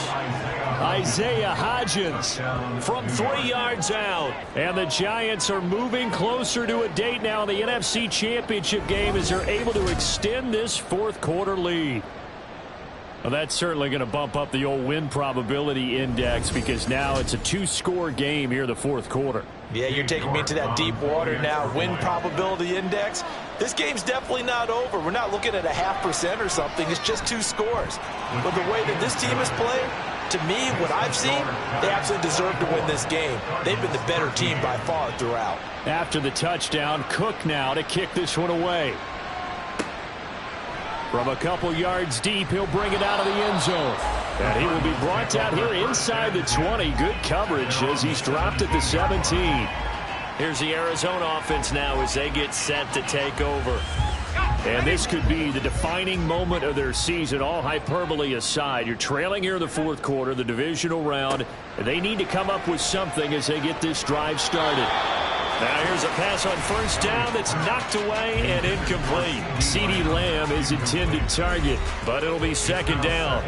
Isaiah Hodgins from 3 yards out. And the Giants are moving closer to a date now in the NFC Championship game as they're able to extend this 4th quarter lead. Well, that's certainly going to bump up the old win probability index because now it's a 2-score game here in the 4th quarter. Yeah, you're taking me into that deep water now. Win probability index. This game's definitely not over. We're not looking at a 0.5% or something. It's just 2 scores. But the way that this team is playing, to me, what I've seen, they absolutely deserve to win this game. They've been the better team by far throughout. After the touchdown, Cook now to kick this one away. From a couple yards deep, he'll bring it out of the end zone. And he will be brought down here inside the 20. Good coverage as he's dropped at the 17. Here's the Arizona offense now as they get set to take over. And this could be the defining moment of their season, all hyperbole aside. You're trailing here in the fourth quarter, the divisional round. And they need to come up with something as they get this drive started. Now here's a pass on first down that's knocked away and incomplete. CeeDee Lamb is intended target, but it'll be second down.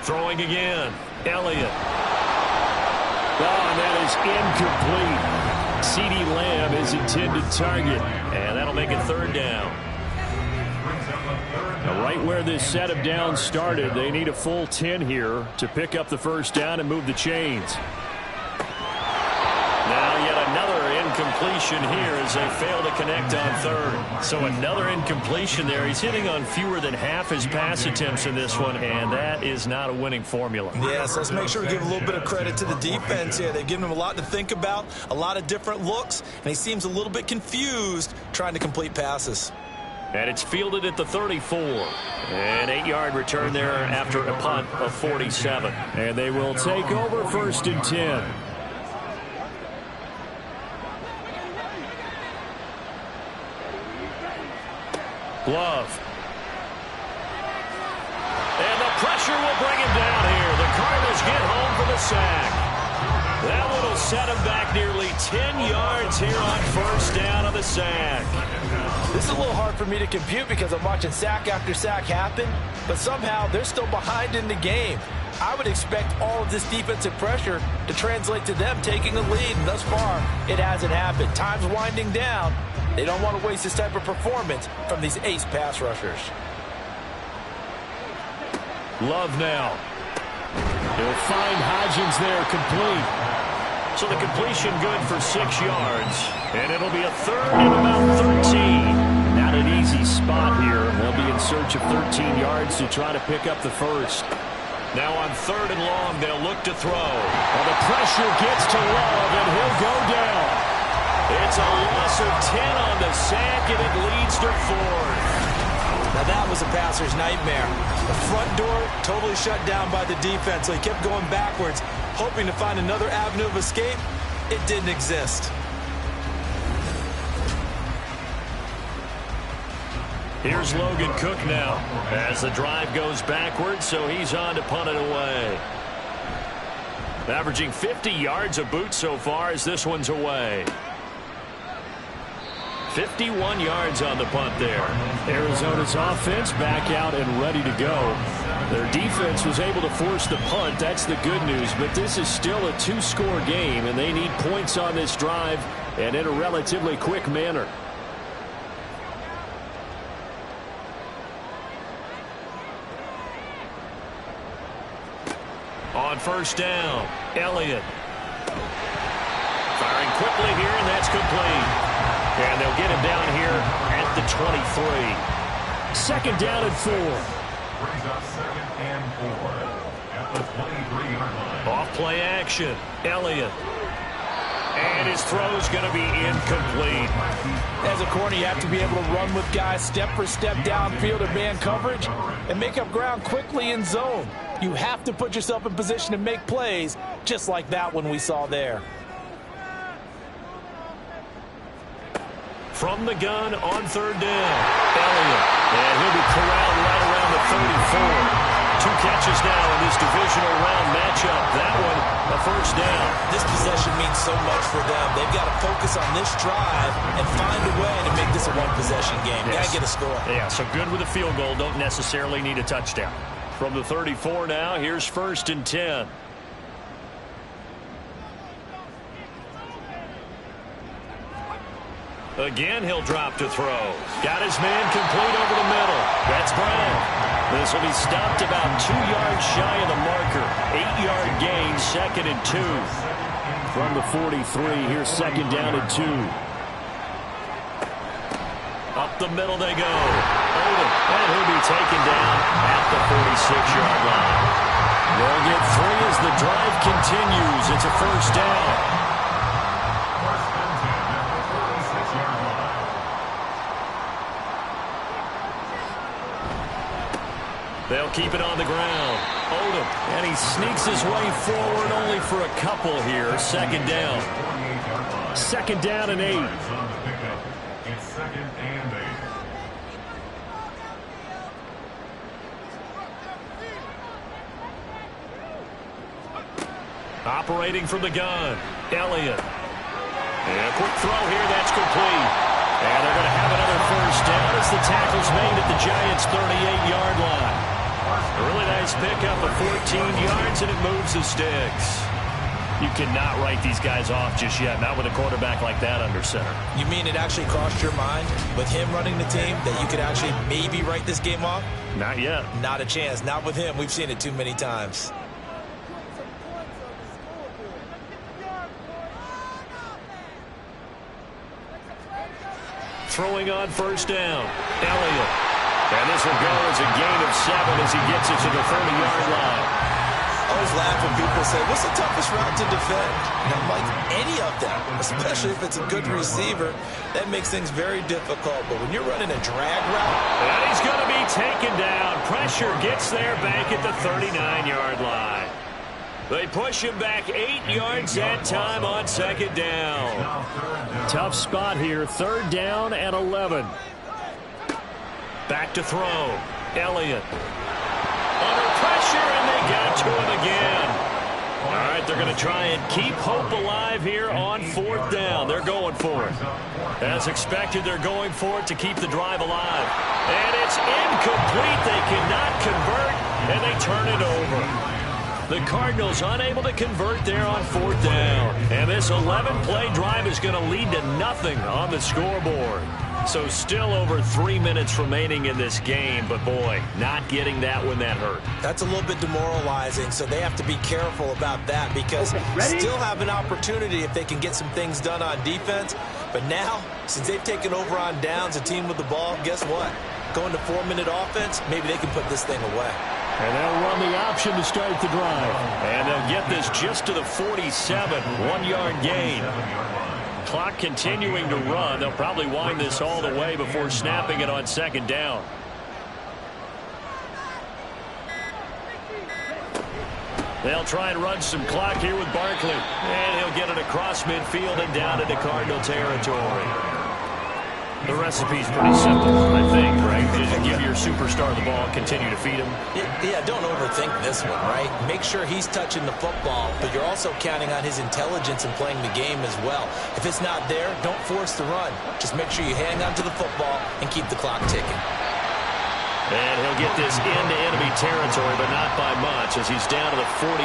Throwing again. Elliott. Oh, and that is incomplete. CeeDee Lamb is intended target, and that'll make it third down. Now, right where this set of downs started, they need a full 10 here to pick up the first down and move the chains. Now yet another incompletion here as they fail to connect on third. So another incompletion there. He's hitting on fewer than half his pass attempts in this one, and that is not a winning formula. Yes, let's make sure we give a little bit of credit to the defense here. They've given him a lot to think about, a lot of different looks, and he seems a little bit confused trying to complete passes. And it's fielded at the 34. An 8-yard return there after a punt of 47. And they will take over first and 10. Glove. And the pressure will bring him down here. The Cardinals get home for the sack. That one will set him back nearly 10 yards here on first down on the sack. This is a little hard for me to compute because I'm watching sack after sack happen, but somehow they're still behind in the game. I would expect all of this defensive pressure to translate to them taking a lead, and thus far, it hasn't happened. Time's winding down. They don't want to waste this type of performance from these ace pass rushers. Love now. He'll find Hodgins there, complete. So the completion good for 6 yards. And it'll be a third and about 13. Not an easy spot here. They'll be in search of 13 yards to try to pick up the first. Now on third and long, they'll look to throw. Well, the pressure gets to Love, and he'll go down. It's a loss of 10 on the sack, and it leads to fourth. Now that was a passer's nightmare. The front door totally shut down by the defense, so he kept going backwards, hoping to find another avenue of escape. It didn't exist. Here's Logan Cook now as the drive goes backwards, so he's on to punt it away. Averaging 50 yards a boot so far as this one's away. 51 yards on the punt there. Arizona's offense back out and ready to go. Their defense was able to force the punt. That's the good news, but this is still a two-score game, and they need points on this drive and in a relatively quick manner. On first down, Elliott. Firing quickly here, and that's complete. And they'll get him down here at the 23. Second down and 4. Brings up second and 4 at the 23-yard line. Off play action, Elliott. And his throw's going to be incomplete. As a corner, you have to be able to run with guys step for step downfield in man coverage and make up ground quickly in zone. You have to put yourself in position to make plays, just like that one we saw there. From the gun on third down, Elliott. And he'll be corralled right around the 34. 2 catches now in this divisional round matchup. That one, a first down. This possession means so much for them. They've got to focus on this drive and find a way to make this a one-possession game. Yes. Got to get a score. Yeah, so good with a field goal. Don't necessarily need a touchdown. From the 34 now, here's first and 10. Again, he'll drop to throw. Got his man complete over the middle. That's Brown. This will be stopped about 2 yards shy of the marker. 8-yard gain, second and 2. From the 43, here's second down and 2. Up the middle they go. Odom, and he'll be taken down at the 46-yard line. They'll get 3 as the drive continues. It's a first down. They'll keep it on the ground. Odom, and he sneaks his way forward only for a couple here. Second down. 2nd down and 8. On the pickup. It's 2nd and 8. Operating from the gun, Elliott. And a quick throw here, that's complete. And they're going to have another 1st down as the tackle's made at the Giants' 38-yard line. A really nice pickup of 14 yards, and it moves the sticks. You cannot write these guys off just yet, not with a quarterback like that under center. You mean it actually crossed your mind with him running the team that you could actually maybe write this game off? Not yet. Not a chance. Not with him. We've seen it too many times. Throwing on 1st down, Elliott. And this will go as a gain of 7 as he gets it to the 30-yard line. I always laugh when people say, what's the toughest route to defend? And I'm like, any of them, especially if it's a good receiver. That makes things very difficult. But when you're running a drag route. And he's going to be taken down. Pressure gets there back at the 39-yard line. They push him back 8 yards that time on 2nd down. Tough spot here. 3rd down and 11. Back to throw. Elliott. Under pressure, and they got to him again. All right, they're going to try and keep hope alive here on 4th down. They're going for it. As expected, they're going for it to keep the drive alive. And it's incomplete. They cannot convert, and they turn it over. The Cardinals unable to convert there on 4th down. And this 11-play drive is going to lead to nothing on the scoreboard. So still over 3 minutes remaining in this game. But, boy, not getting that one that hurt. That's a little bit demoralizing, so they have to be careful about that because still have an opportunity if they can get some things done on defense. But now, since they've taken over on downs, a team with the ball, guess what? Going to 4-minute offense, maybe they can put this thing away. And they'll run the option to start the drive. And they'll get this just to the 47, 1-yard gain. Clock continuing to run. They'll probably wind this all the way before snapping it on 2nd down. They'll try and run some clock here with Barkley. And he'll get it across midfield and down into Cardinal territory. The recipe's pretty simple, I think, right? Just give your superstar the ball and continue to feed him. Yeah, don't overthink this one, right? Make sure he's touching the football, but you're also counting on his intelligence in playing the game as well. If it's not there, don't force the run. Just make sure you hang on to the football and keep the clock ticking. And he'll get this into enemy territory, but not by much as he's down to the 48.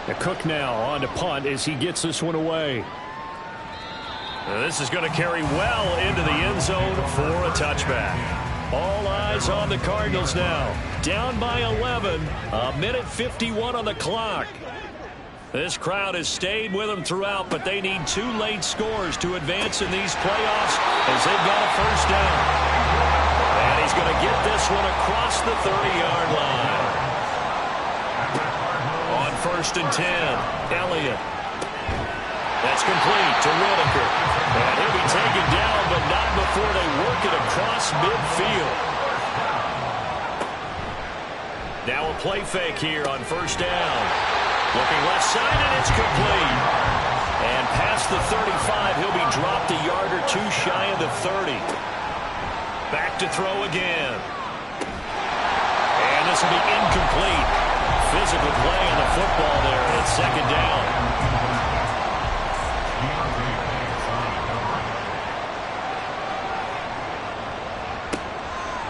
The Cook now on to punt as he gets this one away. This is going to carry well into the end zone for a touchback. All eyes on the Cardinals now. Down by 11. A minute 51 on the clock. This crowd has stayed with them throughout, but they need 2 late scores to advance in these playoffs as they've got a 1st down. And he's going to get this one across the 30-yard line. On 1st and 10, Elliott. That's complete to Whitaker. And he'll be taken down, but not before they work it across midfield. Now a play fake here on 1st down. Looking left side, and it's complete. And past the 35, he'll be dropped a yard or 2 shy of the 30. Back to throw again. And this will be incomplete. Physical play on the football there, and it's 2nd down.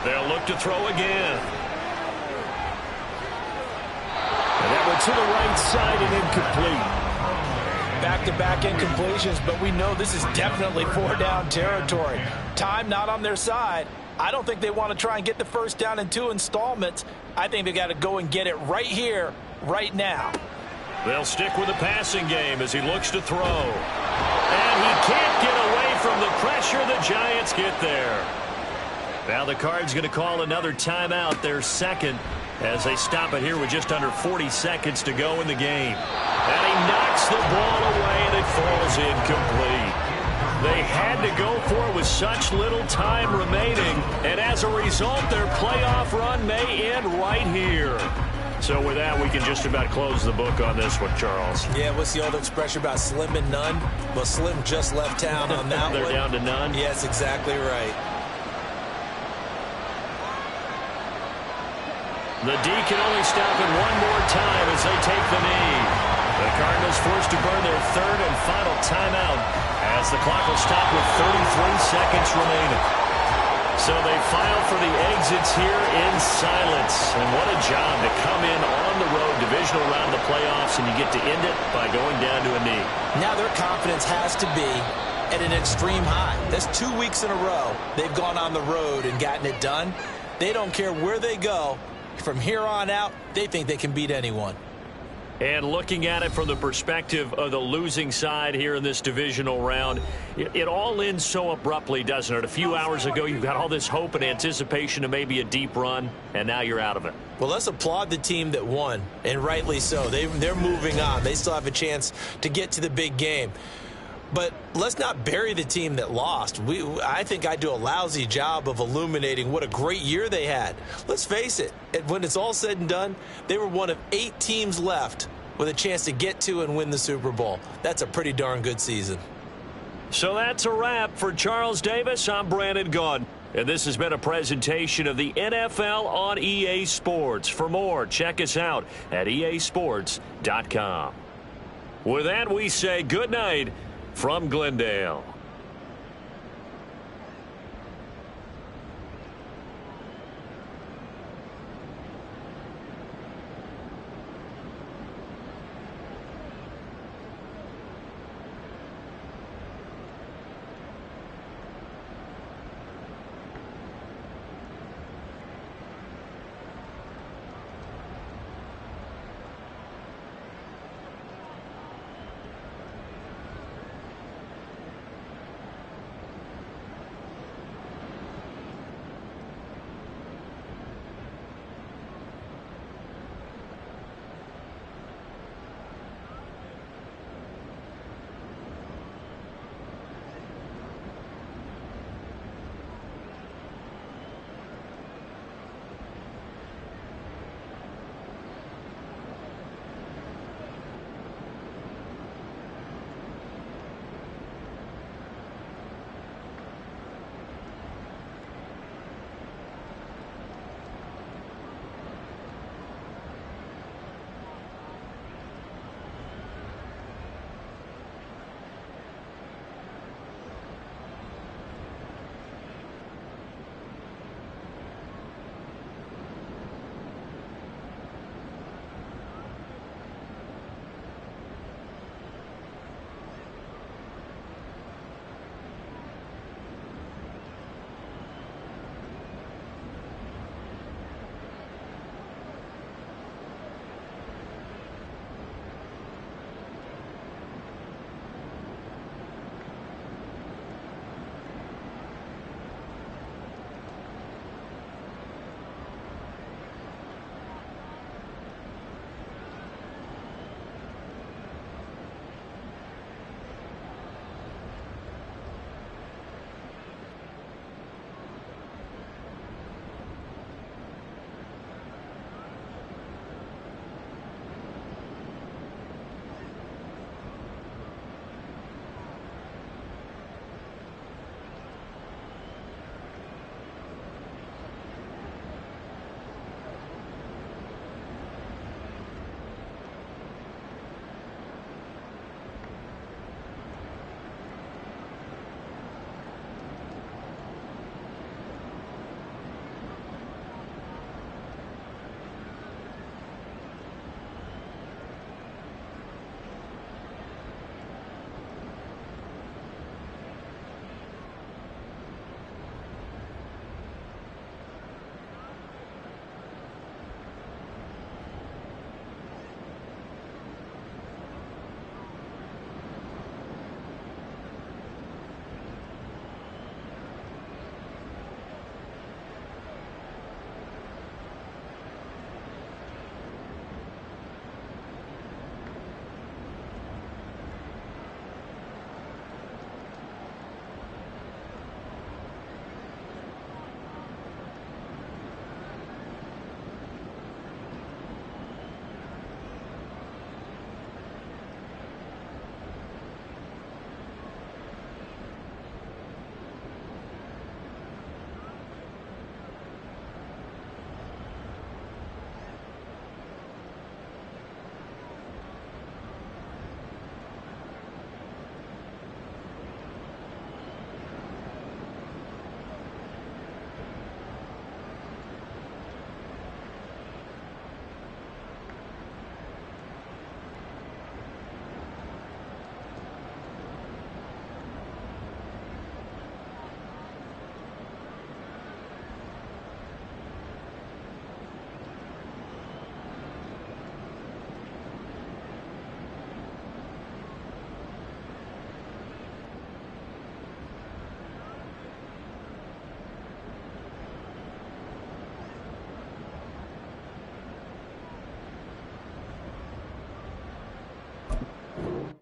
They'll look to throw again. And that one to the right side and incomplete. Back-to-back incompletions, but we know this is definitely 4-down territory. Time not on their side. I don't think they want to try and get the 1st down in 2 installments. I think they got to go and get it right here, right now. They'll stick with the passing game as he looks to throw. And he can't get away from the pressure. The Giants get there. Now the Cards going to call another timeout, their 2nd, as they stop it here with just under 40 seconds to go in the game. And he knocks the ball away, and it falls incomplete. They had to go for it with such little time remaining, and as a result, their playoff run may end right here. So with that, we can just about close the book on this one, Charles. Yeah, what's the old expression about slim and none? Well, Slim just left town on that They're one. down to none? Yes, exactly right. The D can only stop it one more time as they take the knee. The Cardinals forced to burn their third and final timeout as the clock will stop with 33 seconds remaining. So they file for the exits here in silence. And what a job to come in on the road, divisional round of the playoffs, and you get to end it by going down to a knee. Now their confidence has to be at an extreme high. That's 2 weeks in a row they've gone on the road and gotten it done. They don't care where they go. From here on out, they think they can beat anyone. And looking at it from the perspective of the losing side here in this divisional round, it all ends so abruptly, doesn't it? A few hours ago, you got all this hope and anticipation of maybe a deep run, and now you're out of it. Well, let's applaud the team that won, and rightly so. They're moving on. They still have a chance to get to the big game. But let's not bury the team that lost. I think I do a lousy job of illuminating what a great year they had. Let's face it, when it's all said and done, they were one of 8 teams left with a chance to get to and win the Super Bowl. That's a pretty darn good season. So that's a wrap for Charles Davis. I'm Brandon Gaudin. And this has been a presentation of the NFL on EA Sports. For more, check us out at easports.com. With that, we say good night from Glendale. it.